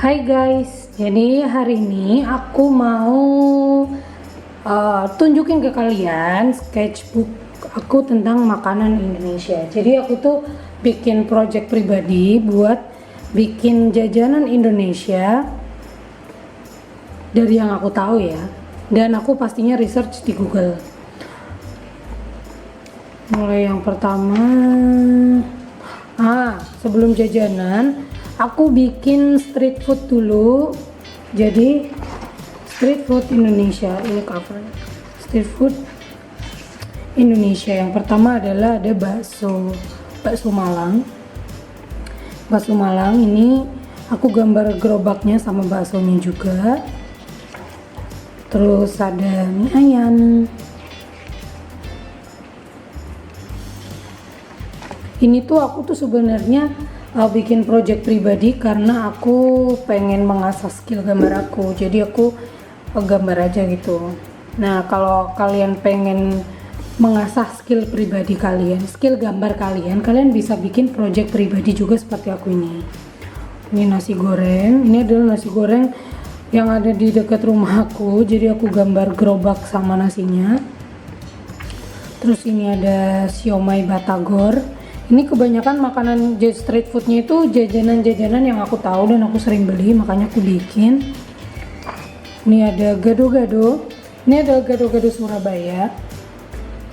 Hai guys, jadi hari ini aku mau tunjukin ke kalian sketchbook aku tentang makanan Indonesia. Jadi aku tuh bikin project pribadi buat bikin jajanan Indonesia dari yang aku tahu ya. Dan aku pastinya research di Google. Mulai yang pertama, sebelum jajanan aku bikin street food dulu. Jadi street food Indonesia, ini cover street food Indonesia. Yang pertama adalah ada bakso Malang. Bakso Malang ini aku gambar gerobaknya sama baksonya juga. Terus ada mie ayam. Ini tuh aku tuh sebenarnya bikin project pribadi karena aku pengen mengasah skill gambar aku. Jadi aku gambar aja gitu. Nah, kalau kalian pengen mengasah skill pribadi kalian, skill gambar kalian, kalian bisa bikin project pribadi juga seperti aku ini. Ini nasi goreng. Ini adalah nasi goreng yang ada di dekat rumah aku. Jadi aku gambar gerobak sama nasinya. Terus ini ada siomay batagor. Ini kebanyakan makanan street foodnya itu jajanan-jajanan yang aku tahu dan aku sering beli, makanya aku bikin. Ini ada gado-gado. Ini adalah gado-gado Surabaya.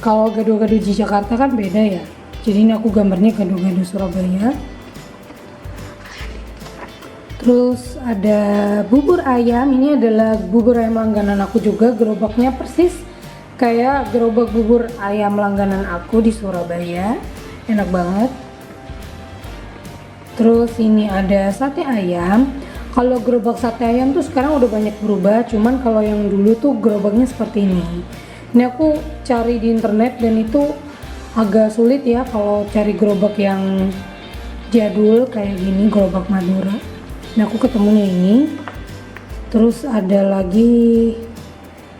Kalau gado-gado di Jakarta kan beda ya. Jadi ini aku gambarnya gado-gado Surabaya. Terus ada bubur ayam. Ini adalah bubur ayam langganan aku juga. Gerobaknya persis kayak gerobak bubur ayam langganan aku di Surabaya. Enak banget. Terus ini ada sate ayam. Kalau gerobak sate ayam tuh sekarang udah banyak berubah, cuman kalau yang dulu tuh gerobaknya seperti ini. Ini aku cari di internet dan itu agak sulit ya kalau cari gerobak yang jadul kayak gini, gerobak Madura. Nah, aku ketemunya ini. Terus ada lagi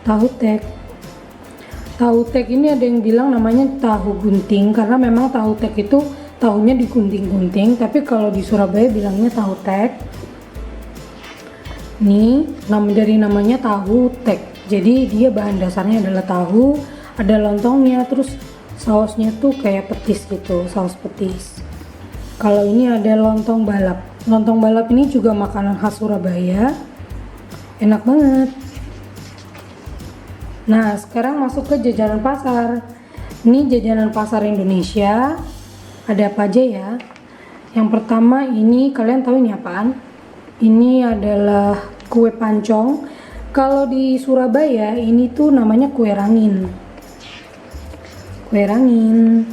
tahu tek. Tahu tek ini ada yang bilang namanya tahu gunting karena memang tahu tek itu tahunya digunting-gunting, tapi kalau di Surabaya bilangnya tahu tek. Ini dari namanya tahu tek. Jadi dia bahan dasarnya adalah tahu, ada lontongnya, terus sausnya tuh kayak petis gitu, saus petis. Kalau ini ada lontong balap. Lontong balap ini juga makanan khas Surabaya. Enak banget. Nah, sekarang masuk ke jajanan pasar. Ini jajanan pasar Indonesia. Ada apa aja ya? Yang pertama ini, kalian tahu ini apaan? Ini adalah kue pancong. Kalau di Surabaya ini tuh namanya kue rangin. Kue rangin.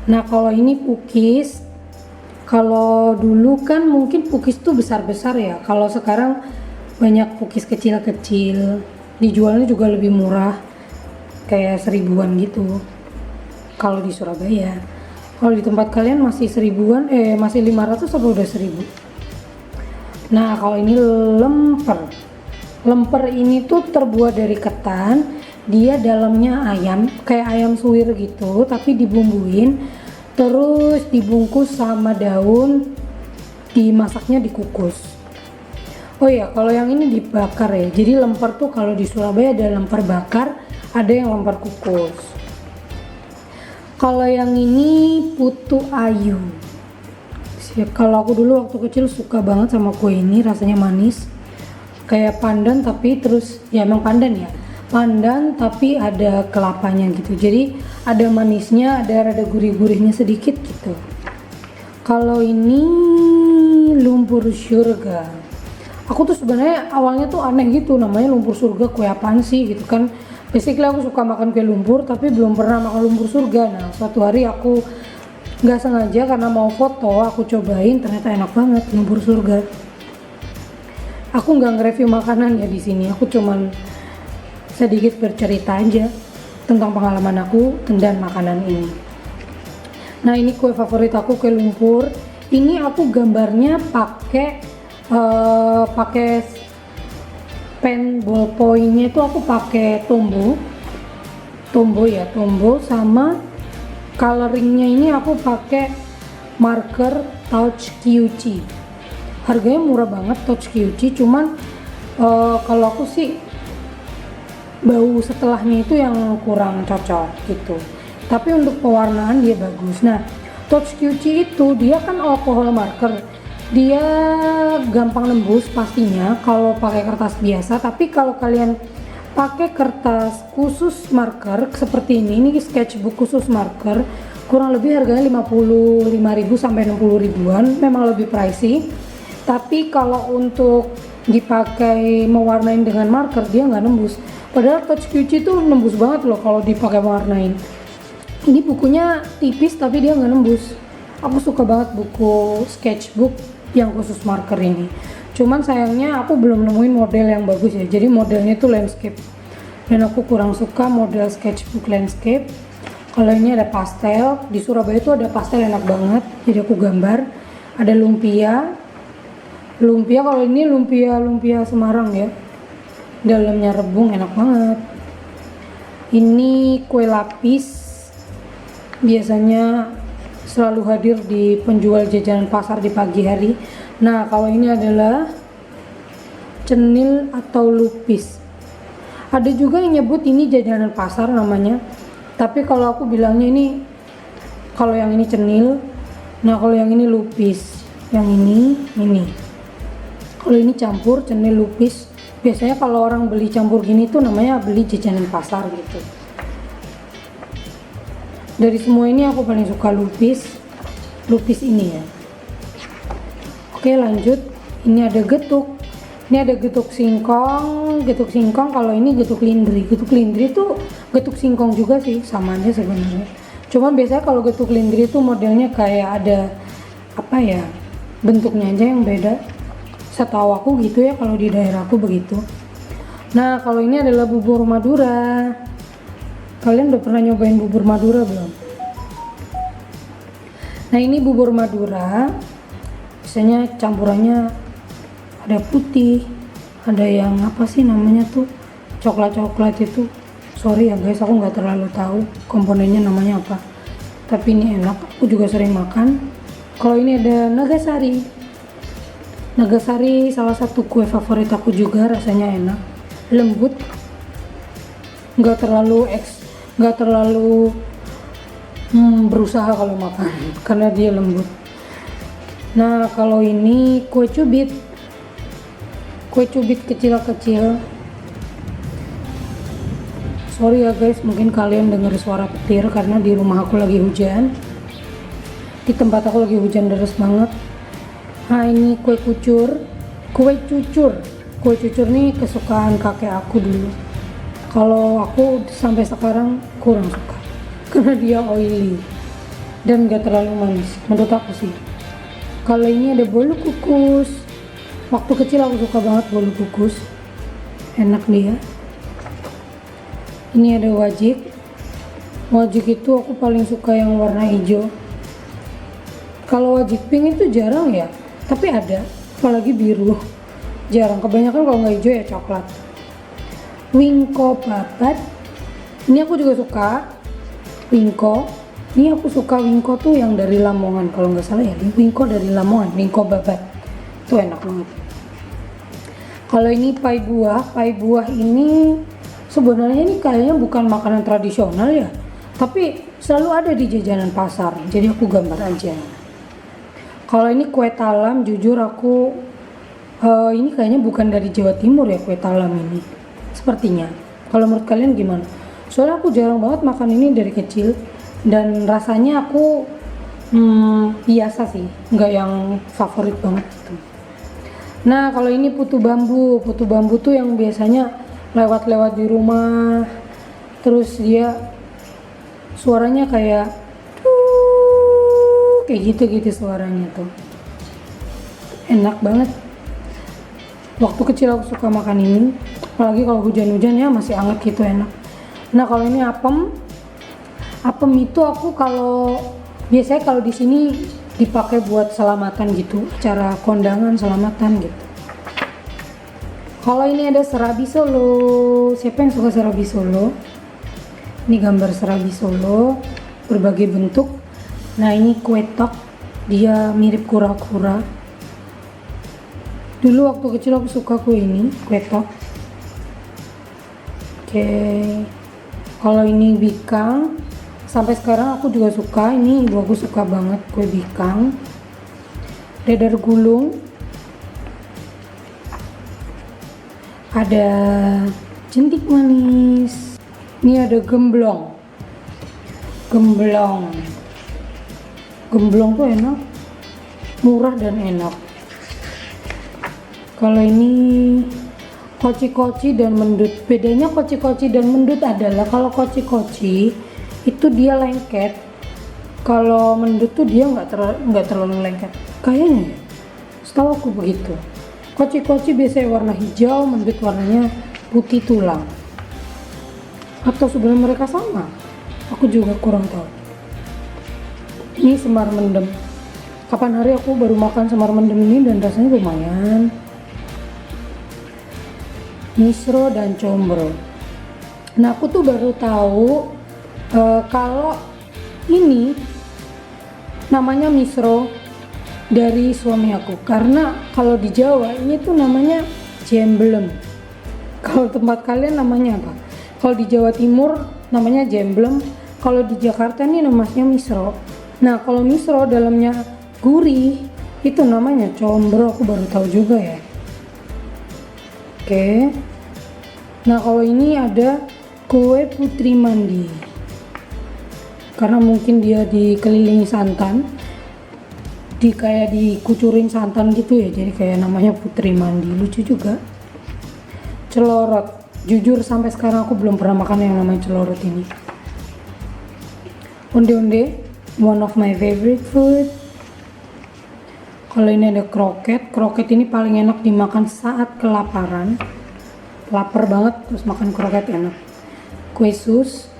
Nah, kalau ini pukis. Kalau dulu kan mungkin pukis tuh besar-besar ya. Kalau sekarang banyak pukis kecil-kecil. Dijualnya juga lebih murah, kayak 1000-an gitu kalau di Surabaya. Kalau di tempat kalian masih 1000-an, masih 500 atau udah 1000? Nah, kalau ini lemper ini tuh terbuat dari ketan, dia dalamnya ayam, kayak ayam suwir gitu, tapi dibumbuin terus dibungkus sama daun, dimasaknya dikukus. Oh iya, kalau yang ini dibakar ya. Jadi lemper tuh kalau di Surabaya ada lemper bakar, ada yang lemper kukus. Kalau yang ini putu ayu. Kalau aku dulu waktu kecil suka banget sama kue ini, rasanya manis. Kayak pandan tapi terus ya emang pandan ya. Pandan tapi ada kelapanya gitu. Jadi ada manisnya, ada rada gurih-gurihnya sedikit gitu. Kalau ini lumpur surga. Aku tuh sebenarnya awalnya tuh aneh gitu, namanya lumpur surga, kue apaan sih gitu kan. Basically aku suka makan kue lumpur tapi belum pernah makan lumpur surga. Nah, suatu hari aku nggak sengaja karena mau foto, aku cobain, ternyata enak banget lumpur surga. Aku nggak nge-review makanan ya di sini, aku cuman sedikit bercerita aja tentang pengalaman aku dan makanan ini. Nah, ini kue favorit aku, kue lumpur. Ini aku gambarnya pakai pen ballpointnya itu aku pakai tombow sama coloringnya ini aku pakai marker touch QC harganya murah banget Touch QC, cuman kalau aku sih bau setelahnya itu yang kurang cocok gitu. Tapi untuk pewarnaan dia bagus. Nah, Touch QC itu dia kan alcohol marker, dia gampang nembus pastinya kalau pakai kertas biasa. Tapi kalau kalian pakai kertas khusus marker seperti ini sketchbook khusus marker, kurang lebih harganya 55.000 sampai 60 ribuan, memang lebih pricey. Tapi kalau untuk dipakai mewarnain dengan marker dia nggak nembus, padahal Touch QC itu nembus banget loh kalau dipakai mewarnain. Ini bukunya tipis tapi dia nggak nembus. Aku suka banget buku sketchbook yang khusus marker ini. Cuman sayangnya aku belum nemuin model yang bagus ya, jadi modelnya itu landscape dan aku kurang suka model sketchbook landscape. Kalau ini ada pastel, di Surabaya itu ada pastel enak banget, jadi aku gambar. Ada lumpia, kalau ini lumpia Semarang ya, dalamnya rebung, enak banget. Ini kue lapis, biasanya selalu hadir di penjual jajanan pasar di pagi hari. Nah, kalau ini adalah cenil atau lupis. Ada juga yang nyebut ini jajanan pasar namanya, tapi kalau aku bilangnya ini, kalau yang ini cenil, nah kalau yang ini lupis, yang ini. Kalau ini campur cenil lupis. Biasanya kalau orang beli campur gini tuh namanya beli jajanan pasar gitu. Dari semua ini aku paling suka lupis ini ya. Oke, lanjut. Ini ada getuk. Ini ada getuk singkong. Kalau ini getuk lindri. Getuk lindri itu getuk singkong juga sih, sama aja sebenarnya. Cuman biasanya kalau getuk lindri itu modelnya kayak ada apa ya? Bentuknya aja yang beda. Setahu aku gitu ya, kalau di daerahku begitu. Nah, kalau ini adalah bubur Madura. Kalian udah pernah nyobain bubur Madura belum? Nah, ini bubur Madura. Biasanya campurannya ada putih, ada yang apa sih namanya tuh, coklat itu. Sorry ya guys, aku nggak terlalu tahu komponennya namanya apa. Tapi ini enak, aku juga sering makan. Kalau ini ada Nagasari. Nagasari salah satu kue favorit aku juga, rasanya enak, lembut, nggak terlalu berusaha kalau makan karena dia lembut. Nah, kalau ini kue cubit kecil-kecil. Sorry ya guys, mungkin kalian dengar suara petir karena di rumah aku lagi hujan, di tempat aku lagi hujan deras banget. Nah, ini kue cucur nih kesukaan kakek aku dulu. Kalau aku sampai sekarang kurang suka karena dia oily dan gak terlalu manis menurut aku sih. Kalau ini ada bolu kukus. Waktu kecil aku suka banget bolu kukus, enak dia. Ini ada wajik itu aku paling suka yang warna hijau. Kalau wajik pink itu jarang ya, tapi ada, apalagi biru jarang. Kebanyakan kalau nggak hijau ya coklat. Wingko babat, ini aku juga suka. Ini aku suka wingko tuh yang dari Lamongan kalau nggak salah ya. Wingko dari Lamongan, wingko babat tuh enak banget. Kalau ini pai buah ini sebenarnya ini kayaknya bukan makanan tradisional ya, tapi selalu ada di jajanan pasar, jadi aku gambar aja. Kalau ini kue talam, jujur aku ini kayaknya bukan dari Jawa Timur ya kue talam ini, sepertinya. Kalau menurut kalian gimana? Soalnya aku jarang banget makan ini dari kecil dan rasanya aku biasa sih, nggak yang favorit banget gitu. Nah, kalau ini putu bambu tuh yang biasanya lewat-lewat di rumah, terus dia suaranya kayak gitu suaranya tuh, enak banget. Waktu kecil aku suka makan ini, apalagi kalau hujan-hujan ya masih hangat gitu, enak. Nah, kalau ini apem itu aku biasanya kalau di sini dipakai buat selamatan gitu, acara kondangan selamatan gitu. Kalau ini ada serabi Solo, siapa yang suka serabi Solo? Ini gambar serabi Solo berbagai bentuk. Nah, ini kue tok, dia mirip kura-kura. Dulu waktu kecil aku suka kue ini, kue tok. Oke. Kalau ini bikang, sampai sekarang aku juga suka. Ini ibu aku suka banget kue bikang. Dadar gulung. Ada jentik manis. Ini ada gemblong. Gemblong tuh enak, murah dan enak. Kalau ini koci-koci dan mendut. Bedanya koci-koci dan mendut adalah kalau koci-koci itu dia lengket, kalau mendut tuh dia nggak terlalu lengket kayaknya ya, setahu aku begitu. Koci-koci biasanya warna hijau, mendut warnanya putih tulang, atau sebenarnya mereka sama, aku juga kurang tahu. Ini semar mendem. Kapan hari aku baru makan semar mendem ini dan rasanya lumayan. Misro dan combro. Nah, aku tuh baru tahu kalau ini namanya misro dari suami aku, karena kalau di Jawa ini tuh namanya jemblem. Kalau tempat kalian namanya apa? Kalau di Jawa Timur namanya jemblem, kalau di Jakarta ini namanya misro. Nah, kalau misro dalamnya gurih itu namanya combro, aku baru tahu juga ya. Oke. Nah, kalau ini ada kue putri mandi. Karena mungkin dia dikelilingi santan, kayak dikucurin santan gitu ya, jadi kayak namanya putri mandi. Lucu juga. Celorot. Jujur sampai sekarang aku belum pernah makan yang namanya celorot ini. Onde-onde, one of my favorite food. Kalau ini ada kroket. Kroket ini paling enak dimakan saat kelaparan. Lapar banget terus makan kroket enak. Kue sus.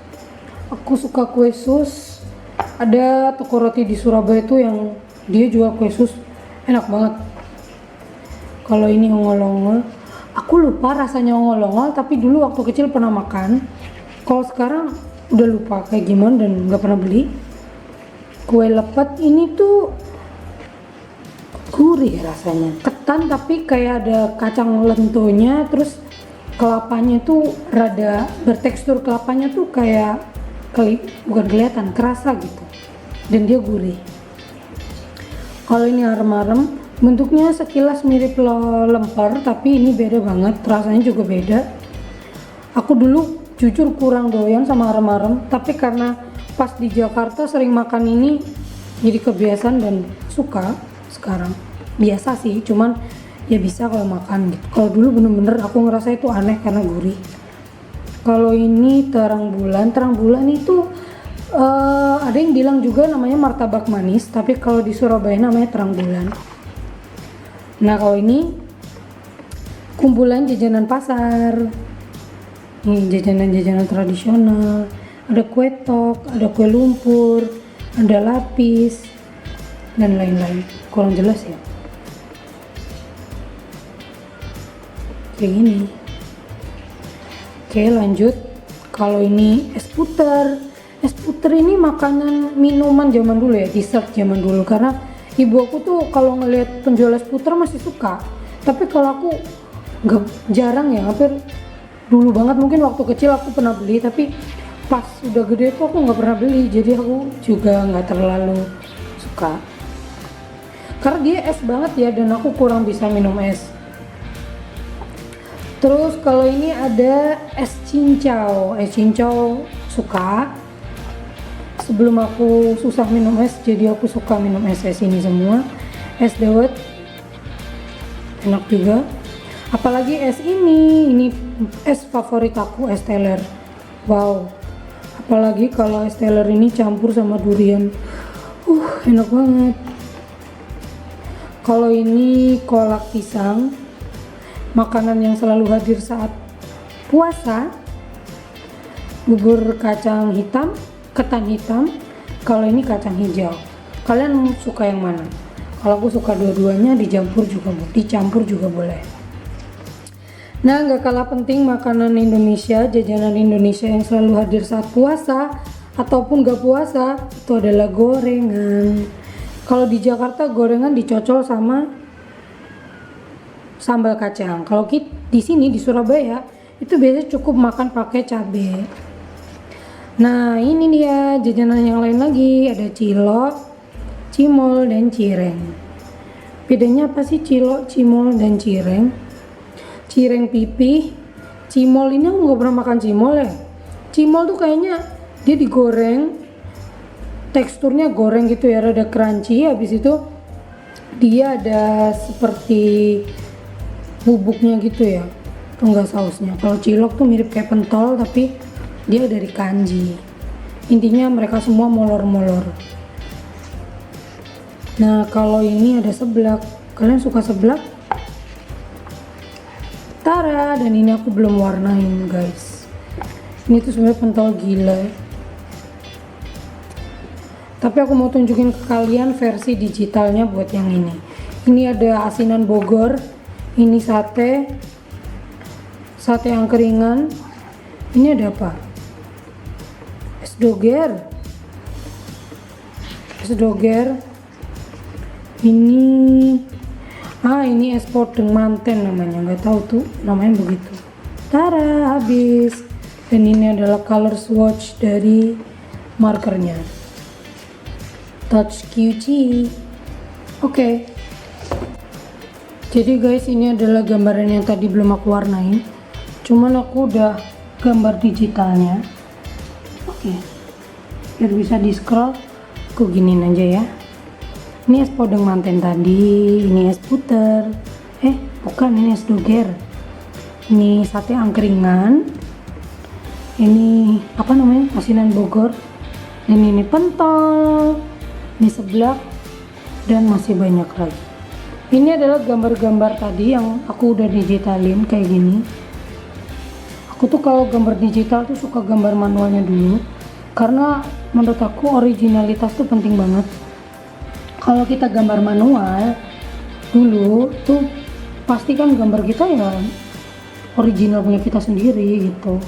Aku suka kue sus. Ada toko roti di Surabaya itu yang dia jual kue sus, enak banget. Kalau ini ongol-ongol, aku lupa rasanya ongol-ongol, tapi dulu waktu kecil pernah makan. Kalau sekarang udah lupa kayak gimana dan nggak pernah beli. Kue lepet ini tuh gurih rasanya, ketan tapi kayak ada kacang lentonya, terus kelapanya tuh rada bertekstur, kelapanya tuh kayak bukan kelihatan, kerasa gitu, dan dia gurih. Kalau ini arem-arem, bentuknya sekilas mirip lemper, tapi ini beda banget, rasanya juga beda. Aku dulu jujur kurang doyan sama arem-arem, tapi karena pas di Jakarta sering makan ini, jadi kebiasaan dan suka. Sekarang biasa sih, cuman ya bisa kalau makan gitu. Kalau dulu bener-bener aku ngerasa itu aneh karena gurih. Kalau ini terang bulan itu ada yang bilang juga namanya martabak manis, tapi kalau di Surabaya namanya terang bulan. Nah, kalau ini kumpulan jajanan pasar. Ini jajanan-jajanan tradisional. Ada kue tok, ada kue lumpur, ada lapis, dan lain-lain. Kurang jelas ya. Kayak gini. Oke, lanjut. Kalau ini es puter. Es puter ini makanan minuman zaman dulu ya, dessert zaman dulu, karena ibu aku tuh kalau ngelihat penjual es puter masih suka. Tapi kalau aku jarang ya, hampir dulu banget mungkin waktu kecil aku pernah beli, tapi pas udah gede tuh aku nggak pernah beli, jadi aku juga nggak terlalu suka. Karena dia es banget ya, dan aku kurang bisa minum es. Terus kalau ini ada es cincau. Es cincau suka. Sebelum aku susah minum es, jadi aku suka minum es ini semua. Es dawet enak juga. Apalagi es ini es favorit aku, es teler. Wow. Apalagi kalau es teler ini campur sama durian. Enak banget. Kalau ini kolak pisang, makanan yang selalu hadir saat puasa. Bubur kacang hitam, ketan hitam. Kalau ini kacang hijau. Kalian suka yang mana? Kalau aku suka dua-duanya, dicampur juga boleh. Nah, gak kalah penting makanan Indonesia, jajanan Indonesia yang selalu hadir saat puasa ataupun gak puasa, itu adalah gorengan. Kalau di Jakarta gorengan dicocol sama sambal kacang. Kalau di sini di Surabaya itu biasanya cukup makan pakai cabai. Nah ini dia jajanan yang lain lagi, ada cilok, cimol, dan cireng. Bedanya apa sih cilok, cimol, dan cireng? Cireng pipih, cimol ini aku nggak pernah makan cimol ya. Cimol tuh kayaknya dia digoreng, teksturnya goreng gitu ya, rada crunchy. Habis itu dia ada seperti bubuknya gitu ya, tuh enggak sausnya. Kalau cilok tuh mirip kayak pentol tapi dia dari kanji. Intinya mereka semua molor-molor. Nah kalau ini ada seblak, kalian suka seblak? Tara, dan ini aku belum warnain guys. Ini tuh sebenarnya pentol gila. Tapi aku mau tunjukin ke kalian versi digitalnya buat yang ini. Ini ada asinan Bogor, ini sate angkringan. Ini ada apa? Es doger. Ini es podeng manten namanya, nggak tahu tuh namanya begitu. Tara, habis. Dan ini adalah color swatch dari markernya, Touch QC. Oke. Jadi guys, ini adalah gambaran yang tadi belum aku warnain. Cuman aku udah gambar digitalnya. Oke. Biar bisa di scroll, aku giniin aja ya. Ini es podeng manten tadi, ini es puter. Bukan, ini es doger. Ini sate angkringan. Ini apa namanya? Asinan Bogor. Dan ini pentol. Ini seblak, dan masih banyak lagi. Ini adalah gambar-gambar tadi yang aku udah digitalin kayak gini. Aku tuh kalau gambar digital tuh suka gambar manualnya dulu, karena menurut aku originalitas tuh penting banget. Kalau kita gambar manual dulu tuh pasti kan gambar kita ya original punya kita sendiri gitu,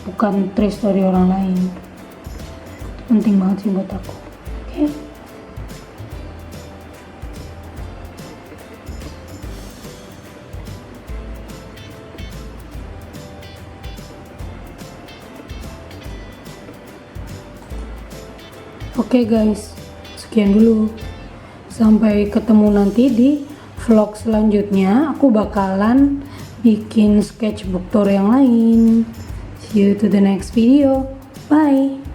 bukan trace dari orang lain. Penting banget sih buat aku. Oke guys, sekian dulu. Sampai ketemu nanti di vlog selanjutnya. Aku bakalan bikin sketchbook tour yang lain. See you to the next video. Bye.